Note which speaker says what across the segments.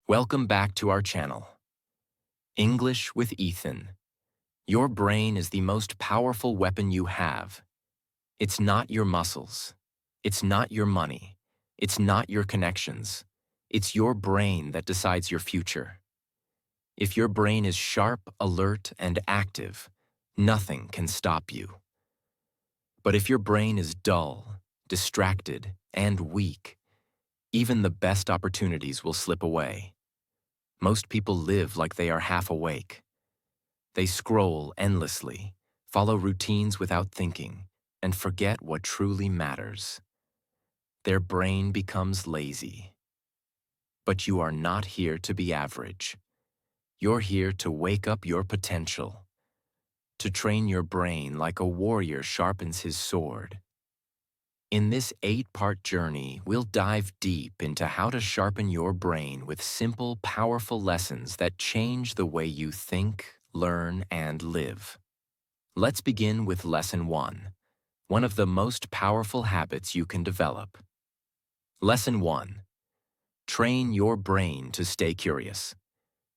Speaker 1: Welcome back to our channel, English with Ethan. Your brain is the most powerful weapon you have. It's not your muscles. It's not your money. It's not your connections. It's your brain that decides your future. If your brain is sharp, alert, and active, nothing can stop you. But if your brain is dull, distracted, and weak, even the best opportunities will slip away. Most people live like they are half awake. They scroll endlessly, follow routines without thinking, and forget what truly matters. Their brain becomes lazy. But you are not here to be average. You're here to wake up your potential, to train your brain like a warrior sharpens his sword. In this 8-part journey, we'll dive deep into how to sharpen your brain with simple, powerful lessons that change the way you think, learn, and live. Let's begin with Lesson 1, one of the most powerful habits you can develop. Lesson 1. Train your brain to stay curious.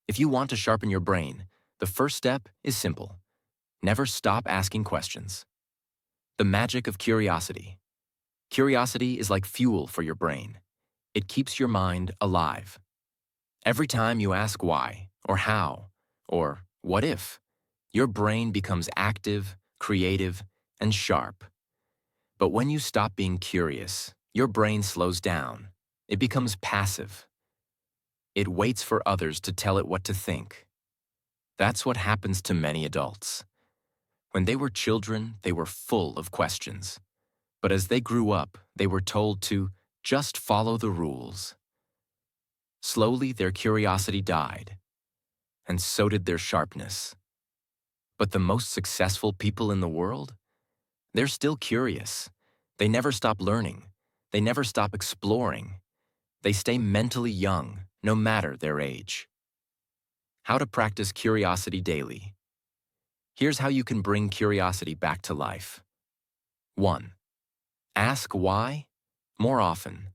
Speaker 1: If you want to sharpen your brain, the first step is simple. Never stop asking questions. The magic of curiosity. Curiosity is like fuel for your brain. It keeps your mind alive. Every time you ask why, or how, or what if, your brain becomes active, creative, and sharp. But when you stop being curious, your brain slows down. It becomes passive. It waits for others to tell it what to think. That's what happens to many adults. When they were children, they were full of questions. But as they grew up, they were told to just follow the rules. Slowly, their curiosity died, and so did their sharpness. But the most successful people in the world? They're still curious. They never stop learning. They never stop exploring. They stay mentally young, no matter their age. How to practice curiosity daily. Here's how you can bring curiosity back to life. 1. Ask why more often.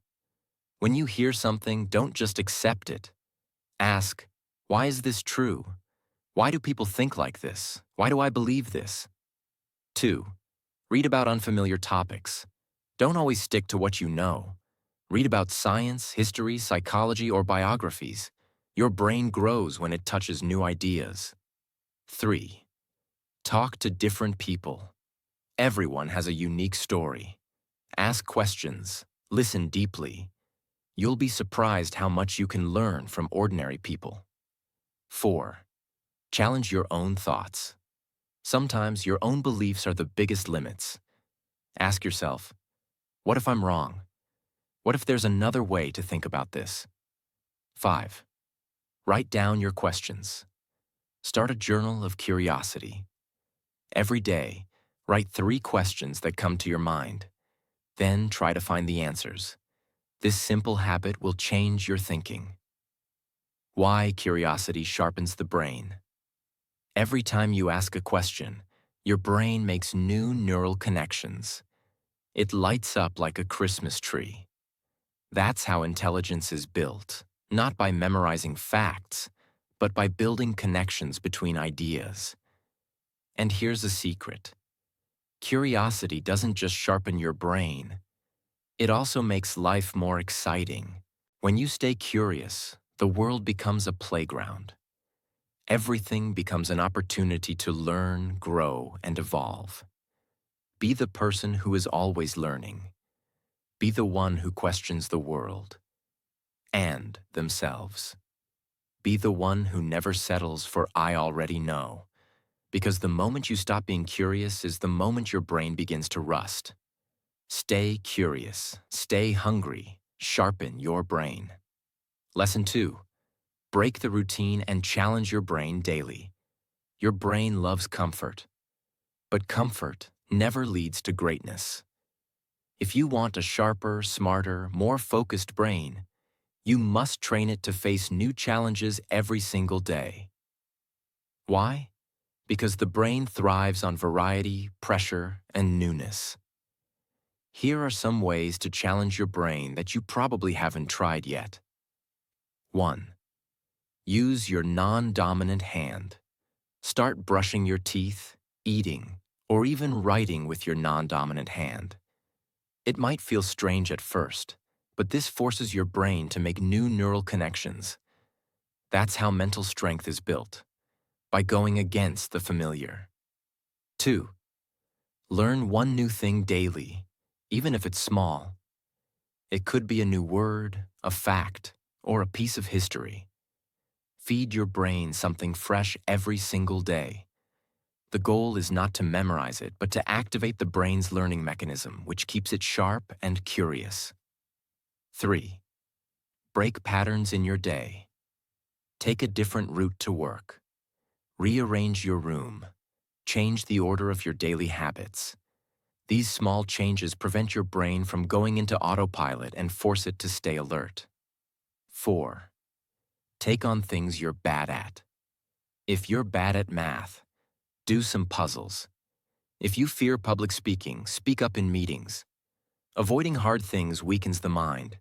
Speaker 1: When you hear something, don't just accept it. Ask, why is this true? Why do people think like this? Why do I believe this? 2. Read about unfamiliar topics. Don't always stick to what you know. Read about science, history, psychology, or biographies. Your brain grows when it touches new ideas. 3. Talk to different people. Everyone has a unique story. Ask questions. Listen deeply. You'll be surprised how much you can learn from ordinary people. 4. Challenge your own thoughts. Sometimes your own beliefs are the biggest limits. Ask yourself, what if I'm wrong? What if there's another way to think about this? 5. Write down your questions. Start a journal of curiosity. Every day, write 3 questions that come to your mind. Then try to find the answers. This simple habit will change your thinking. Why curiosity sharpens the brain. Every time you ask a question, your brain makes new neural connections. It lights up like a Christmas tree. That's how intelligence is built, not by memorizing facts, but by building connections between ideas. And here's a secret. Curiosity doesn't just sharpen your brain. It also makes life more exciting. When you stay curious, the world becomes a playground. Everything becomes an opportunity to learn, grow, and evolve. Be the person who is always learning. Be the one who questions the world and themselves. Be the one who never settles for "I already know." Because the moment you stop being curious is the moment your brain begins to rust. Stay curious, stay hungry, sharpen your brain. Lesson 2. Break the routine and challenge your brain daily. Your brain loves comfort, but comfort never leads to greatness. If you want a sharper, smarter, more focused brain, you must train it to face new challenges every single day. Why? Because the brain thrives on variety, pressure, and newness. Here are some ways to challenge your brain that you probably haven't tried yet. 1. Use your non-dominant hand. Start brushing your teeth, eating, or even writing with your non-dominant hand. It might feel strange at first, but this forces your brain to make new neural connections. That's how mental strength is built, by going against the familiar. 2. Learn one new thing daily, even if it's small. It could be a new word, a fact, or a piece of history. Feed your brain something fresh every single day. The goal is not to memorize it, but to activate the brain's learning mechanism, which keeps it sharp and curious. 3. Break patterns in your day. Take a different route to work. Rearrange your room. Change the order of your daily habits. These small changes prevent your brain from going into autopilot and force it to stay alert. 4. Take on things you're bad at. If you're bad at math, do some puzzles. If you fear public speaking, speak up in meetings. Avoiding hard things weakens the mind.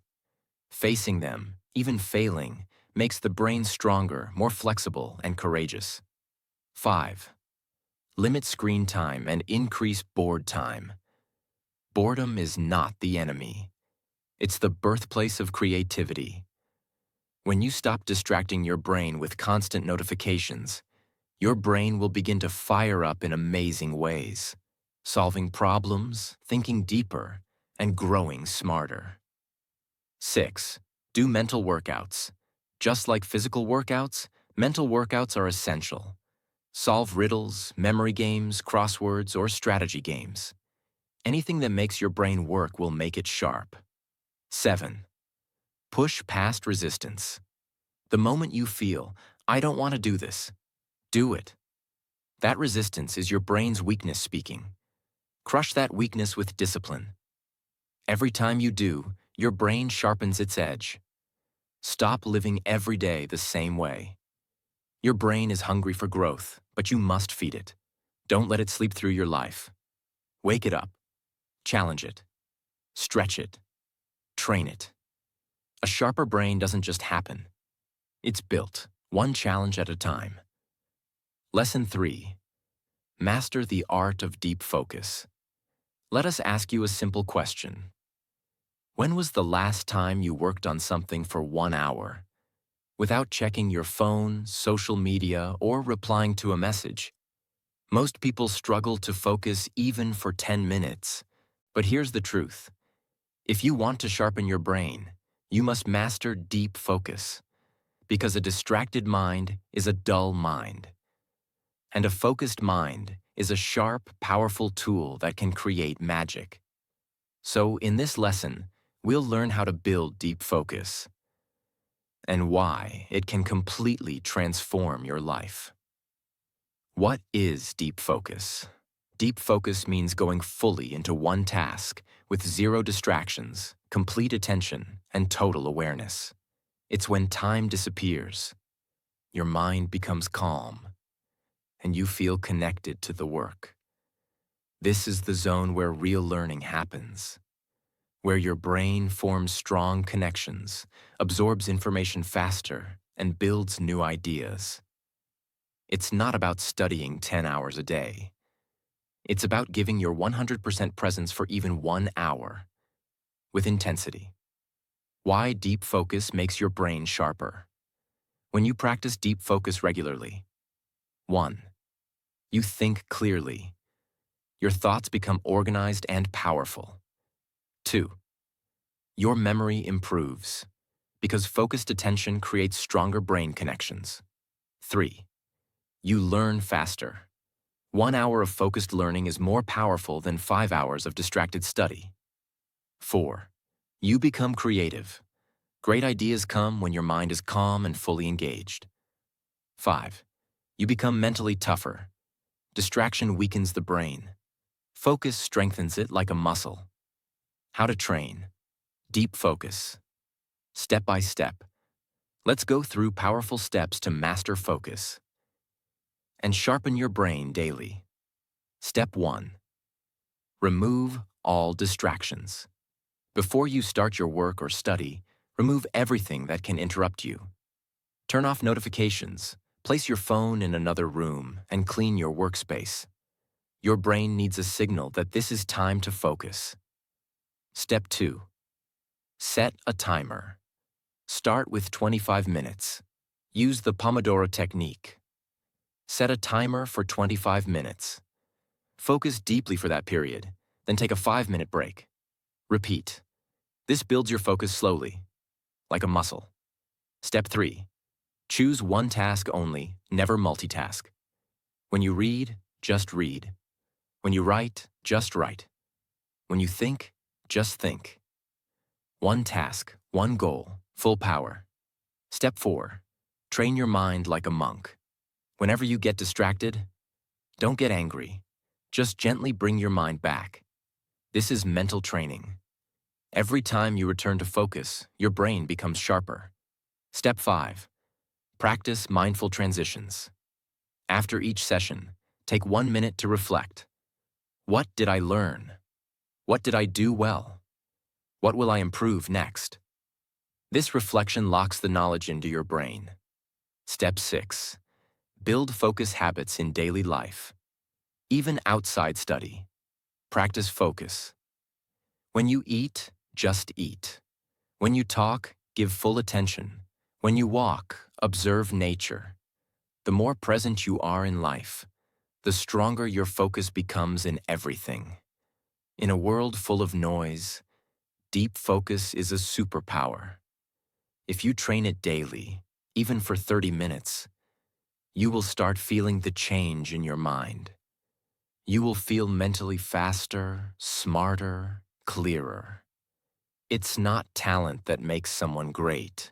Speaker 1: Facing them, even failing, makes the brain stronger, more flexible, and courageous. 5. Limit screen time and increase board time. Boredom is not the enemy. It's the birthplace of creativity. When you stop distracting your brain with constant notifications, your brain will begin to fire up in amazing ways, solving problems, thinking deeper, and growing smarter. 6. Do mental workouts. Just like physical workouts, mental workouts are essential. Solve riddles, memory games, crosswords, or strategy games. Anything that makes your brain work will make it sharp. 7. Push past resistance. The moment you feel, I don't want to do this, do it. That resistance is your brain's weakness speaking. Crush that weakness with discipline. Every time you do, your brain sharpens its edge. Stop living every day the same way. Your brain is hungry for growth, but you must feed it. Don't let it sleep through your life. Wake it up. Challenge it. Stretch it. Train it. A sharper brain doesn't just happen. It's built, one challenge at a time. Lesson 3. Master the art of deep focus. Let us ask you a simple question. When was the last time you worked on something for 1 hour? Without checking your phone, social media, or replying to a message. Most people struggle to focus even for 10 minutes. But here's the truth. If you want to sharpen your brain, you must master deep focus. Because a distracted mind is a dull mind. And a focused mind is a sharp, powerful tool that can create magic. So in this lesson, we'll learn how to build deep focus and why it can completely transform your life. What is deep focus? Deep focus means going fully into one task with zero distractions, complete attention, and total awareness. It's when time disappears, your mind becomes calm, and you feel connected to the work. This is the zone where real learning happens, where your brain forms strong connections, absorbs information faster, and builds new ideas. It's not about studying 10 hours a day. It's about giving your 100% presence for even 1 hour, with intensity. Why deep focus makes your brain sharper. When you practice deep focus regularly, 1. You think clearly. Your thoughts become organized and powerful. 2. Your memory improves, because focused attention creates stronger brain connections. 3. You learn faster. 1 hour of focused learning is more powerful than 5 hours of distracted study. 4. You become creative. Great ideas come when your mind is calm and fully engaged. 5. You become mentally tougher. Distraction weakens the brain. Focus strengthens it like a muscle. How to train. Deep focus. Step by step. Let's go through powerful steps to master focus and sharpen your brain daily. Step 1. Remove all distractions. Before you start your work or study, remove everything that can interrupt you. Turn off notifications, place your phone in another room, and clean your workspace. Your brain needs a signal that this is time to focus. Step 2. Set a timer. Start with 25 minutes. Use the Pomodoro technique. Set a timer for 25 minutes. Focus deeply for that period, then take a 5-minute break. Repeat. This builds your focus slowly, like a muscle. Step 3. Choose one task only, never multitask. When you read, just read. When you write, just write. When you think, just think. One task, one goal, full power. Step 4. Train your mind like a monk. Whenever you get distracted, don't get angry. Just gently bring your mind back. This is mental training. Every time you return to focus, your brain becomes sharper. Step 5. Practice mindful transitions. After each session, take 1 minute to reflect. What did I learn? What did I do well? What will I improve next? This reflection locks the knowledge into your brain. Step 6. Build focus habits in daily life. Even outside study, practice focus. When you eat, just eat. When you talk, give full attention. When you walk, observe nature. The more present you are in life, the stronger your focus becomes in everything. In a world full of noise, deep focus is a superpower. If you train it daily, even for 30 minutes, you will start feeling the change in your mind. You will feel mentally faster, smarter, clearer. It's not talent that makes someone great.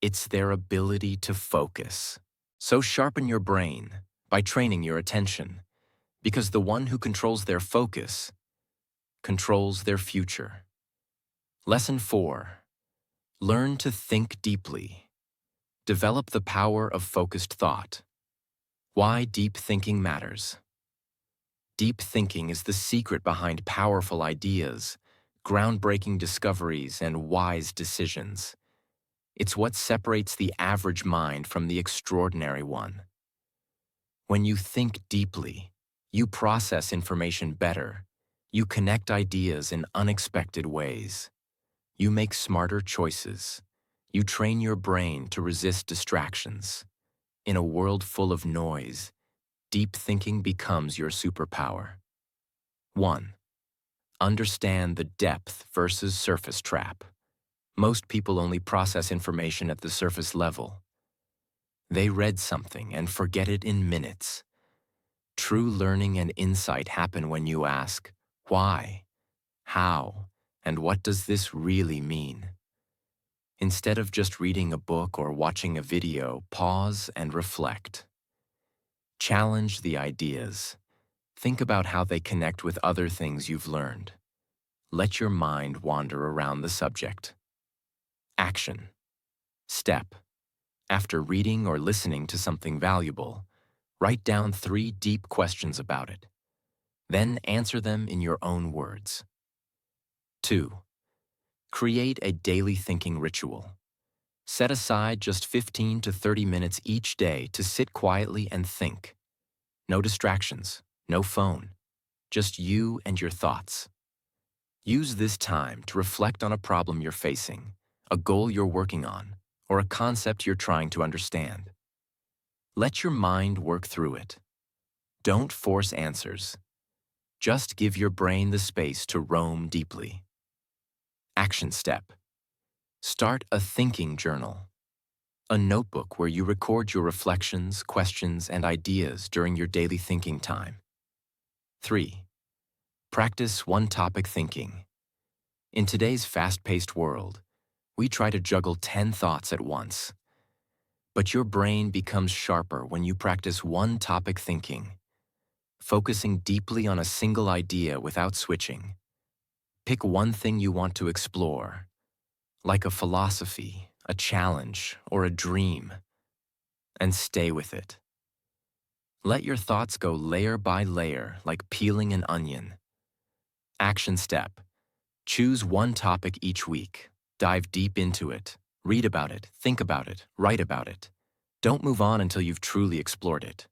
Speaker 1: It's their ability to focus. So sharpen your brain by training your attention, because the one who controls their focus controls their future. Lesson 4. Learn to think deeply. Develop the power of focused thought. Why deep thinking matters. Deep thinking is the secret behind powerful ideas, groundbreaking discoveries, and wise decisions. It's what separates the average mind from the extraordinary one. When you think deeply, you process information better. You connect ideas in unexpected ways. You make smarter choices. You train your brain to resist distractions. In a world full of noise, deep thinking becomes your superpower. 1. Understand the depth versus surface trap. Most people only process information at the surface level. They read something and forget it in minutes. True learning and insight happen when you ask, why, how, and what does this really mean? Instead of just reading a book or watching a video, pause and reflect. Challenge the ideas. Think about how they connect with other things you've learned. Let your mind wander around the subject. Action. Step. After reading or listening to something valuable, write down 3 deep questions about it. Then answer them in your own words. 2. Create a daily thinking ritual. Set aside just 15 to 30 minutes each day to sit quietly and think. No distractions, no phone, just you and your thoughts. Use this time to reflect on a problem you're facing, a goal you're working on, or a concept you're trying to understand. Let your mind work through it. Don't force answers. Just give your brain the space to roam deeply. Action step. Start a thinking journal. A notebook where you record your reflections, questions, and ideas during your daily thinking time. 3. Practice one-topic thinking. In today's fast-paced world, we try to juggle 10 thoughts at once. But your brain becomes sharper when you practice one-topic thinking, focusing deeply on a single idea without switching. Pick one thing you want to explore, like a philosophy, a challenge, or a dream, and stay with it. Let your thoughts go layer by layer, like peeling an onion. Action step. Choose one topic each week. Dive deep into it. Read about it, think about it, write about it. Don't move on until you've truly explored it.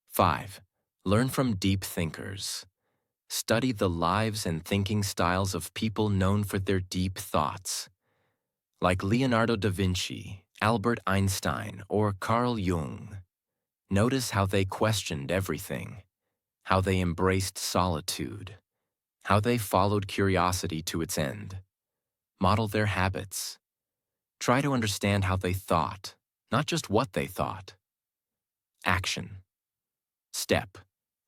Speaker 1: 5. Learn from deep thinkers. Study the lives and thinking styles of people known for their deep thoughts, like Leonardo da Vinci, Albert Einstein, or Carl Jung. Notice how they questioned everything, how they embraced solitude, how they followed curiosity to its end. Model their habits. Try to understand how they thought, not just what they thought. Action. Step.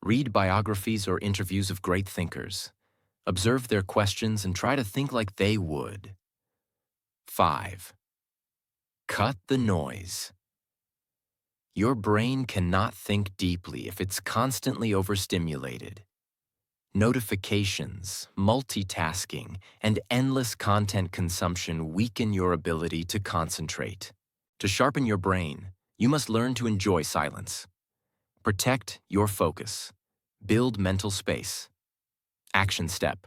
Speaker 1: Read biographies or interviews of great thinkers. Observe their questions and try to think like they would. 5. Cut the noise. Your brain cannot think deeply if it's constantly overstimulated. Notifications, multitasking, and endless content consumption weaken your ability to concentrate. To sharpen your brain, you must learn to enjoy silence. Protect your focus. Build mental space. Action step.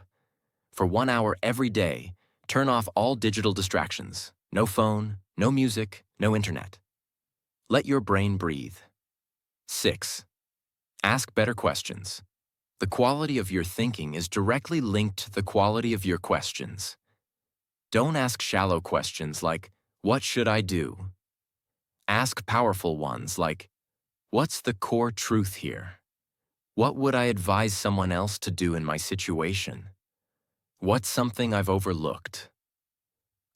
Speaker 1: For 1 hour every day, turn off all digital distractions. No phone, no music, no internet. Let your brain breathe. 6. Ask better questions. The quality of your thinking is directly linked to the quality of your questions. Don't ask shallow questions like, "What should I do?" Ask powerful ones like, "What's the core truth here? What would I advise someone else to do in my situation? What's something I've overlooked?"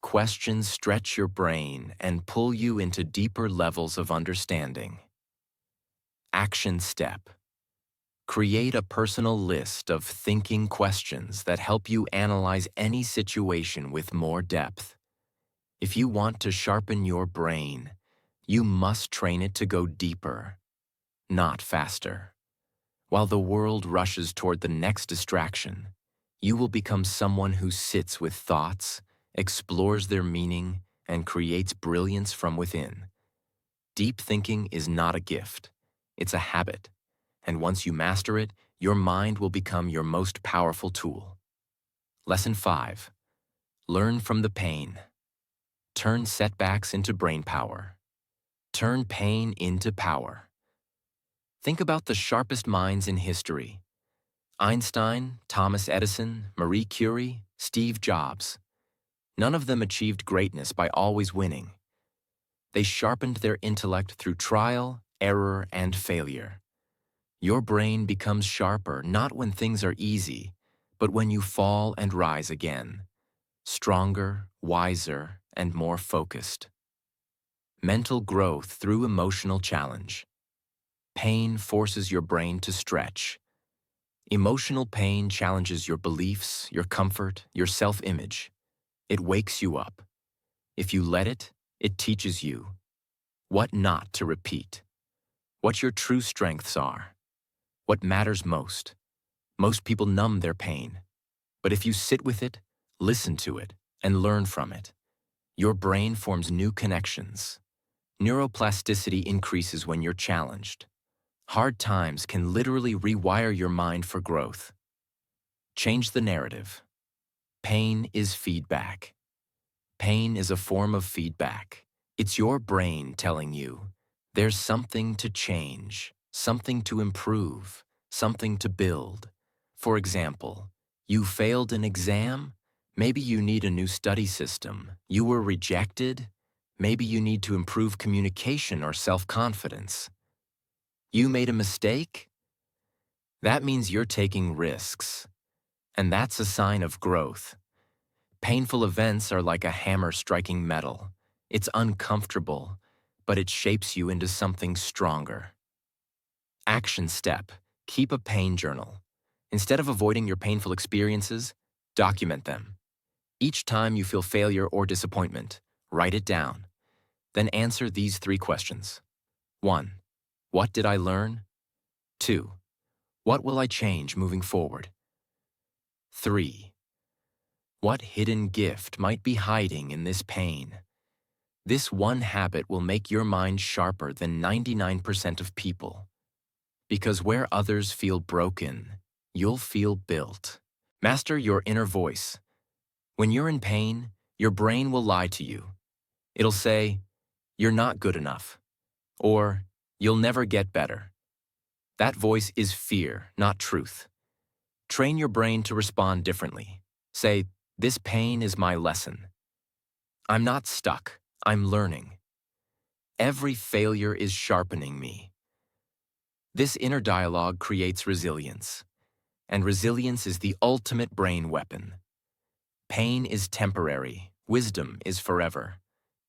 Speaker 1: Questions stretch your brain and pull you into deeper levels of understanding. Action step. Create a personal list of thinking questions that help you analyze any situation with more depth. If you want to sharpen your brain, you must train it to go deeper, not faster. While the world rushes toward the next distraction, you will become someone who sits with thoughts, explores their meaning, and creates brilliance from within. Deep thinking is not a gift, it's a habit. And once you master it, your mind will become your most powerful tool. Lesson 5. Learn from the pain. Turn setbacks into brain power. Turn pain into power. Think about the sharpest minds in history. Einstein, Thomas Edison, Marie Curie, Steve Jobs. None of them achieved greatness by always winning. They sharpened their intellect through trial, error, and failure. Your brain becomes sharper not when things are easy, but when you fall and rise again. Stronger, wiser, and more focused. Mental growth through emotional challenge. Pain forces your brain to stretch. Emotional pain challenges your beliefs, your comfort, your self-image. It wakes you up. If you let it, it teaches you what not to repeat, what your true strengths are, what matters most. Most people numb their pain, but if you sit with it, listen to it, and learn from it, your brain forms new connections. Neuroplasticity increases when you're challenged. Hard times can literally rewire your mind for growth. Change the narrative. Pain is feedback. Pain is a form of feedback. It's your brain telling you, there's something to change, something to improve, something to build. For example, you failed an exam? Maybe you need a new study system. You were rejected? Maybe you need to improve communication or self-confidence. You made a mistake? That means you're taking risks. And that's a sign of growth. Painful events are like a hammer striking metal. It's uncomfortable, but it shapes you into something stronger. Action step. Keep a pain journal. Instead of avoiding your painful experiences, document them. Each time you feel failure or disappointment, write it down. Then answer these 3 questions. 1. What did I learn? 2. What will I change moving forward? 3. What hidden gift might be hiding in this pain? This one habit will make your mind sharper than 99% of people. Because where others feel broken, you'll feel built. Master your inner voice. When you're in pain, your brain will lie to you. It'll say, "You're not good enough," or "You'll never get better." That voice is fear, not truth. Train your brain to respond differently. Say, "This pain is my lesson. I'm not stuck, I'm learning. Every failure is sharpening me." This inner dialogue creates resilience, and resilience is the ultimate brain weapon. Pain is temporary, wisdom is forever.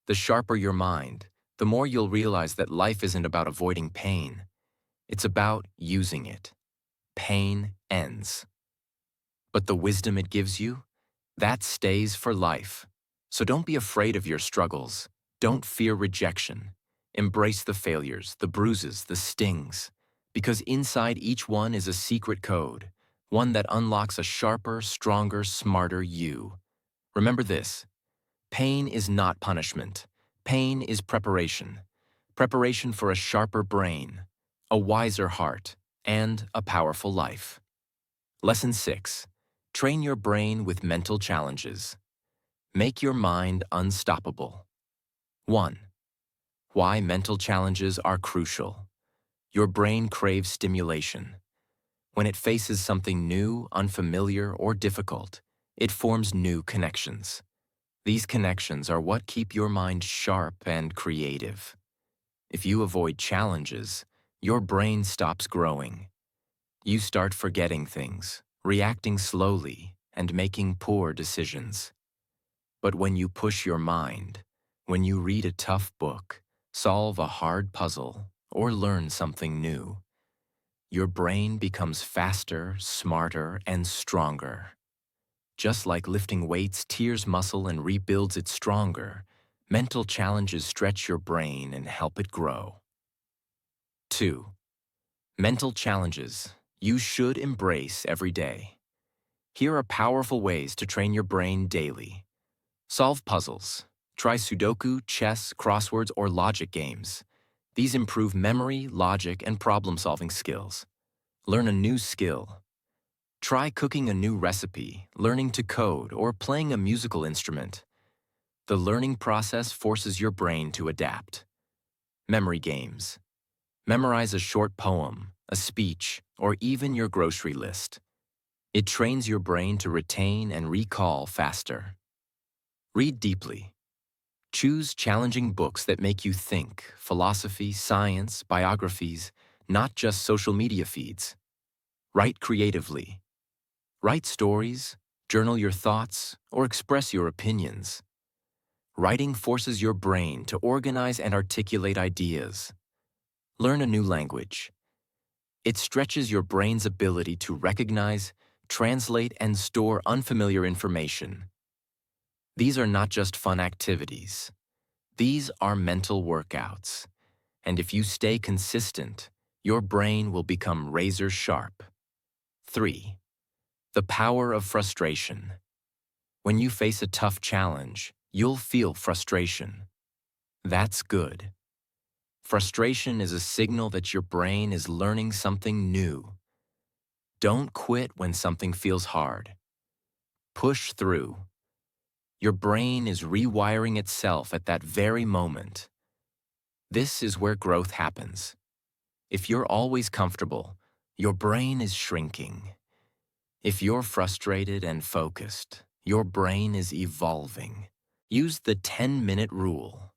Speaker 1: The sharper your mind, the more you'll realize that life isn't about avoiding pain. It's about using it. Pain ends. But the wisdom it gives you, that stays for life. So don't be afraid of your struggles. Don't fear rejection. Embrace the failures, the bruises, the stings. Because inside each one is a secret code, one that unlocks a sharper, stronger, smarter you. Remember this: pain is not punishment. Pain is preparation. Preparation for a sharper brain, a wiser heart, and a powerful life. Lesson 6. Train your brain with mental challenges. Make your mind unstoppable. 1. Why mental challenges are crucial. Your brain craves stimulation. When it faces something new, unfamiliar, or difficult, it forms new connections. These connections are what keep your mind sharp and creative. If you avoid challenges, your brain stops growing. You start forgetting things, reacting slowly, and making poor decisions. But when you push your mind, when you read a tough book, solve a hard puzzle, or learn something new, your brain becomes faster, smarter, and stronger. Just like lifting weights tears muscle and rebuilds it stronger, mental challenges stretch your brain and help it grow. 2. Mental challenges you should embrace every day. Here are powerful ways to train your brain daily. Solve puzzles. Try Sudoku, chess, crosswords, or logic games. These improve memory, logic, and problem-solving skills. Learn a new skill. Try cooking a new recipe, learning to code, or playing a musical instrument. The learning process forces your brain to adapt. Memory games. Memorize a short poem, a speech, or even your grocery list. It trains your brain to retain and recall faster. Read deeply. Choose challenging books that make you think, philosophy, science, biographies, not just social media feeds. Write creatively. Write stories, journal your thoughts, or express your opinions. Writing forces your brain to organize and articulate ideas. Learn a new language. It stretches your brain's ability to recognize, translate, and store unfamiliar information. These are not just fun activities. These are mental workouts. And if you stay consistent, your brain will become razor sharp. 3. The power of frustration. When you face a tough challenge, you'll feel frustration. That's good. Frustration is a signal that your brain is learning something new. Don't quit when something feels hard. Push through. Your brain is rewiring itself at that very moment. This is where growth happens. If you're always comfortable, your brain is shrinking. If you're frustrated and focused, your brain is evolving. Use the 10-minute rule.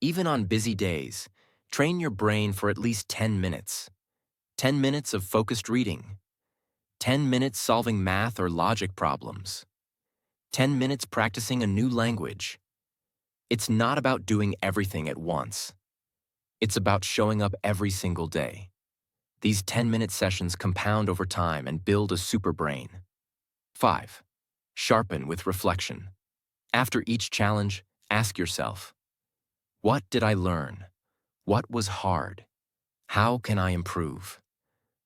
Speaker 1: Even on busy days, train your brain for at least 10 minutes. 10 minutes of focused reading. 10 minutes solving math or logic problems. 10 minutes practicing a new language. It's not about doing everything at once. It's about showing up every single day. These 10-minute sessions compound over time and build a super brain. 5. Sharpen with reflection. After each challenge, ask yourself, what did I learn? What was hard? How can I improve?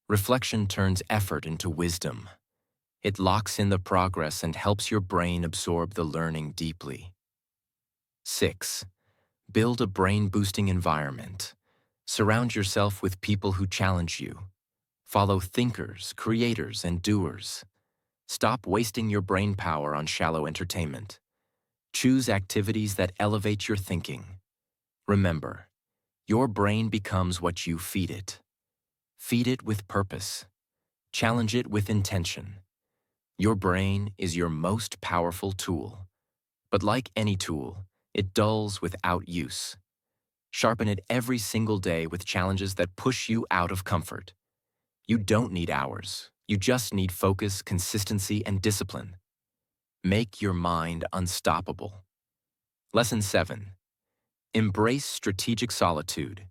Speaker 1: Reflection turns effort into wisdom. It locks in the progress and helps your brain absorb the learning deeply. 6. Build a brain-boosting environment. Surround yourself with people who challenge you. Follow thinkers, creators, and doers. Stop wasting your brain power on shallow entertainment. Choose activities that elevate your thinking. Remember, your brain becomes what you feed it. Feed it with purpose. Challenge it with intention. Your brain is your most powerful tool. But like any tool, it dulls without use. Sharpen it every single day with challenges that push you out of comfort. You don't need hours. You just need focus, consistency, and discipline. Make your mind unstoppable. Lesson 7. Embrace strategic solitude.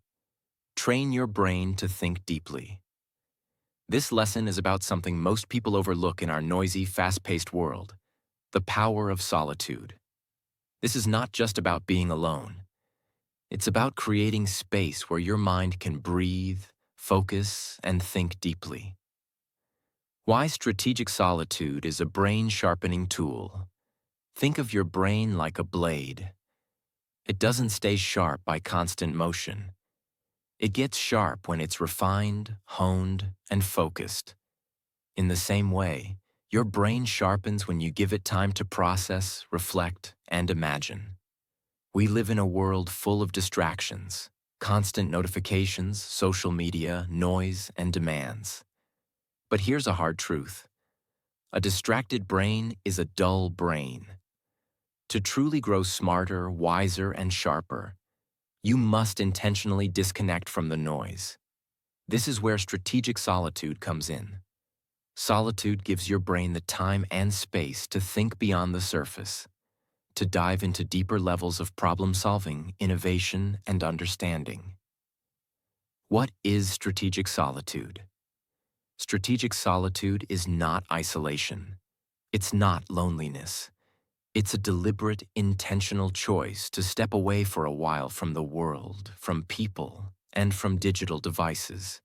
Speaker 1: Train your brain to think deeply. This lesson is about something most people overlook in our noisy, fast-paced world: the power of solitude. This is not just about being alone. It's about creating space where your mind can breathe, focus, and think deeply. Why strategic solitude is a brain-sharpening tool. Think of your brain like a blade. It doesn't stay sharp by constant motion. It gets sharp when it's refined, honed, and focused. In the same way, your brain sharpens when you give it time to process, reflect, and imagine. We live in a world full of distractions, constant notifications, social media, noise, and demands. But here's a hard truth. A distracted brain is a dull brain. To truly grow smarter, wiser, and sharper, you must intentionally disconnect from the noise. This is where strategic solitude comes in. Solitude gives your brain the time and space to think beyond the surface, to dive into deeper levels of problem-solving, innovation, and understanding. What is strategic solitude? Strategic solitude is not isolation. It's not loneliness. It's a deliberate, intentional choice to step away for a while from the world, from people, and from digital devices.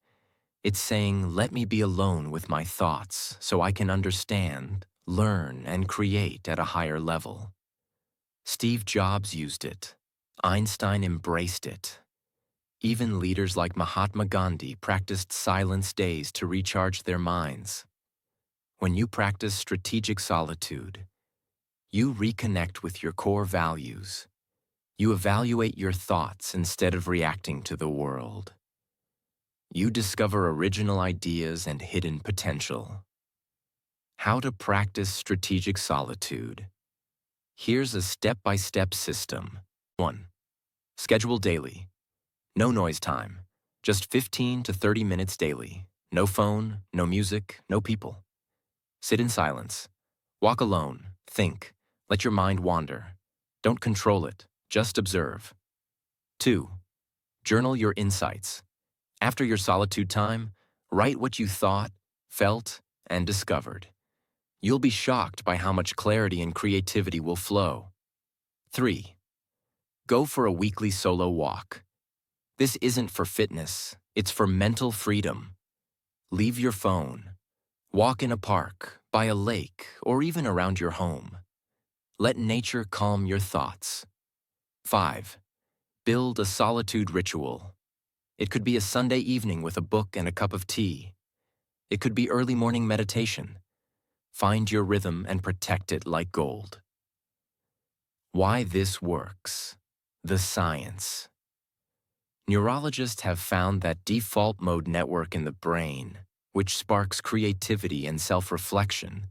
Speaker 1: It's saying, let me be alone with my thoughts so I can understand, learn, and create at a higher level. Steve Jobs used it. Einstein embraced it. Even leaders like Mahatma Gandhi practiced silence days to recharge their minds. When you practice strategic solitude, you reconnect with your core values. You evaluate your thoughts instead of reacting to the world. You discover original ideas and hidden potential. How to practice strategic solitude. Here's a step-by-step system. 1. Schedule daily. No noise time. Just 15 to 30 minutes daily. No phone, no music, no people. Sit in silence. Walk alone. Think. Let your mind wander. Don't control it. Just observe. 2. Journal your insights. After your solitude time, write what you thought, felt, and discovered. You'll be shocked by how much clarity and creativity will flow. 3. Go for a weekly solo walk. This isn't for fitness, it's for mental freedom. Leave your phone. Walk in a park, by a lake, or even around your home. Let nature calm your thoughts. 5. Build a solitude ritual. It could be a Sunday evening with a book and a cup of tea. It could be early morning meditation. Find your rhythm and protect it like gold. Why this works. The science. Neurologists have found that default mode network in the brain, which sparks creativity and self-reflection,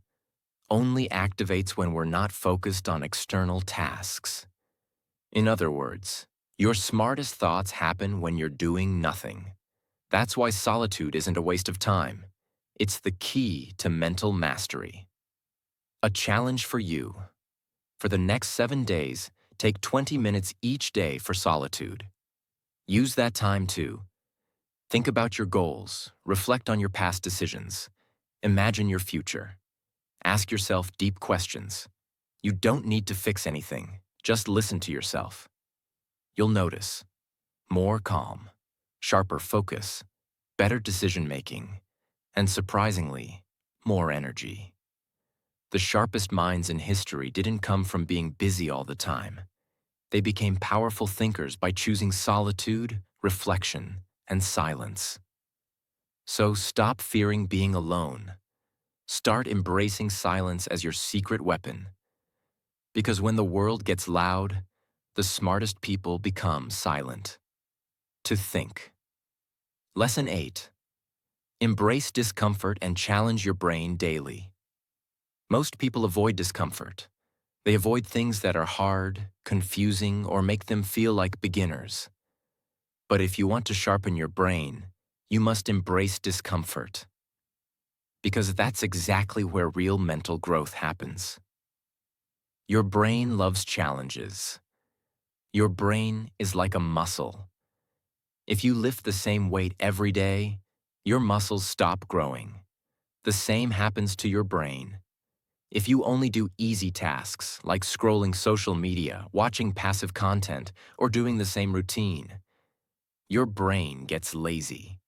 Speaker 1: only activates when we're not focused on external tasks. In other words, your smartest thoughts happen when you're doing nothing. That's why solitude isn't a waste of time. It's the key to mental mastery. A challenge for you. For the next 7 days, take 20 minutes each day for solitude. Use that time to think about your goals, reflect on your past decisions, imagine your future. Ask yourself deep questions. You don't need to fix anything, just listen to yourself. You'll notice more calm, sharper focus, better decision-making, and surprisingly, more energy. The sharpest minds in history didn't come from being busy all the time. They became powerful thinkers by choosing solitude, reflection, and silence. So stop fearing being alone. Start embracing silence as your secret weapon. Because when the world gets loud, the smartest people become silent. To think. Lesson 8. Embrace discomfort and challenge your brain daily. Most people avoid discomfort. They avoid things that are hard, confusing, or make them feel like beginners. But if you want to sharpen your brain, you must embrace discomfort. Because that's exactly where real mental growth happens. Your brain loves challenges. Your brain is like a muscle. If you lift the same weight every day, your muscles stop growing. The same happens to your brain. If you only do easy tasks, like scrolling social media, watching passive content, or doing the same routine, your brain gets lazy.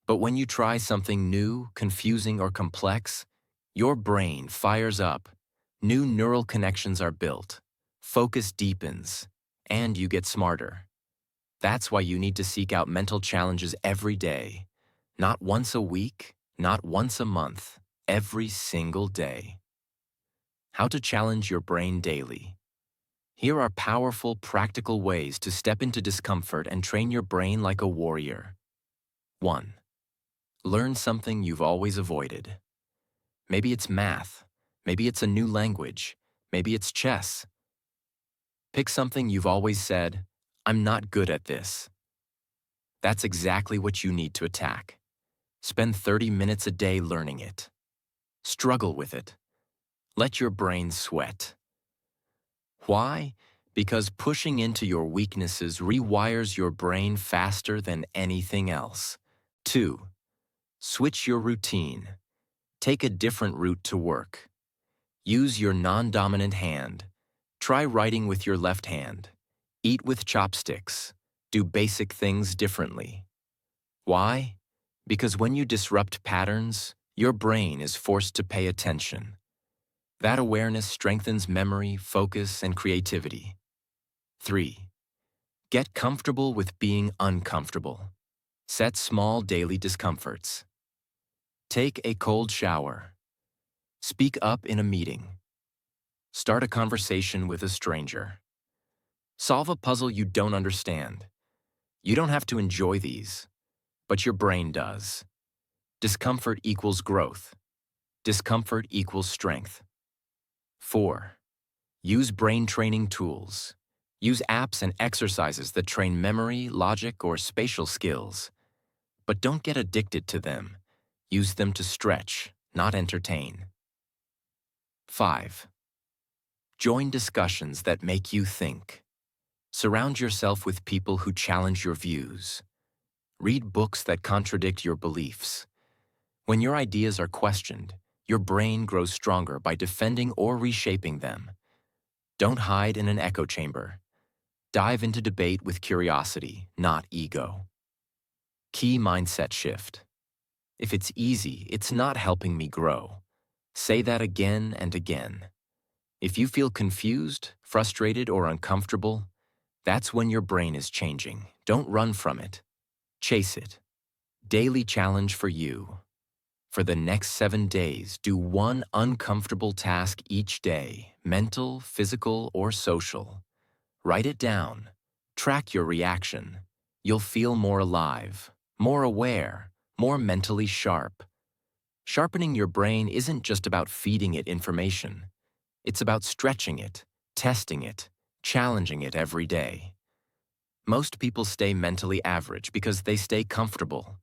Speaker 1: But when you try something new, confusing, or complex, your brain fires up, new neural connections are built, focus deepens, and you get smarter. That's why you need to seek out mental challenges every day. Not once a week, not once a month, every single day. How to challenge your brain daily. Here are powerful, practical ways to step into discomfort and train your brain like a warrior. 1. Learn something you've always avoided. Maybe it's math, maybe it's a new language, maybe it's chess. Pick something you've always said, "I'm not good at this." That's exactly what you need to attack. Spend 30 minutes a day learning it. Struggle with it. Let your brain sweat. Why? Because pushing into your weaknesses rewires your brain faster than anything else. 2. Switch your routine. Take a different route to work. Use your non-dominant hand. Try writing with your left hand. Eat with chopsticks. Do basic things differently. Why? Because when you disrupt patterns, your brain is forced to pay attention. That awareness strengthens memory, focus, and creativity. 3. Get comfortable with being uncomfortable. Set small daily discomforts. Take a cold shower. Speak up in a meeting. Start a conversation with a stranger. Solve a puzzle you don't understand. You don't have to enjoy these, but your brain does. Discomfort equals growth. Discomfort equals strength. 4. Use brain training tools. Use apps and exercises that train memory, logic, or spatial skills. But don't get addicted to them. Use them to stretch, not entertain. 5. Join discussions that make you think. Surround yourself with people who challenge your views. Read books that contradict your beliefs. When your ideas are questioned, your brain grows stronger by defending or reshaping them. Don't hide in an echo chamber. Dive into debate with curiosity, not ego. Key mindset shift. If it's easy, it's not helping me grow. Say that again and again. If you feel confused, frustrated, or uncomfortable, that's when your brain is changing. Don't run from it. Chase it. Daily challenge for you. For the next 7 days, do one uncomfortable task each day, mental, physical, or social. Write it down. Track your reaction. You'll feel more alive, more aware, more mentally sharp. Sharpening your brain isn't just about feeding it information. It's about stretching it, testing it, challenging it every day. Most people stay mentally average because they stay comfortable.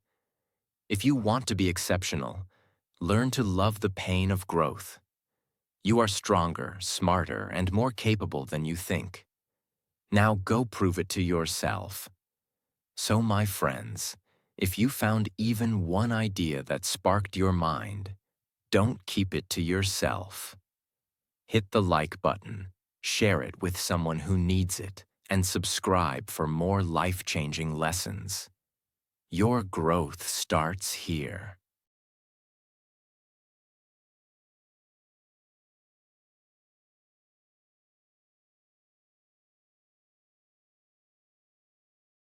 Speaker 1: If you want to be exceptional, learn to love the pain of growth. You are stronger, smarter, and more capable than you think. Now go prove it to yourself. So, my friends, if you found even one idea that sparked your mind, don't keep it to yourself. Hit the like button, share it with someone who needs it, and subscribe for more life-changing lessons. Your growth starts here.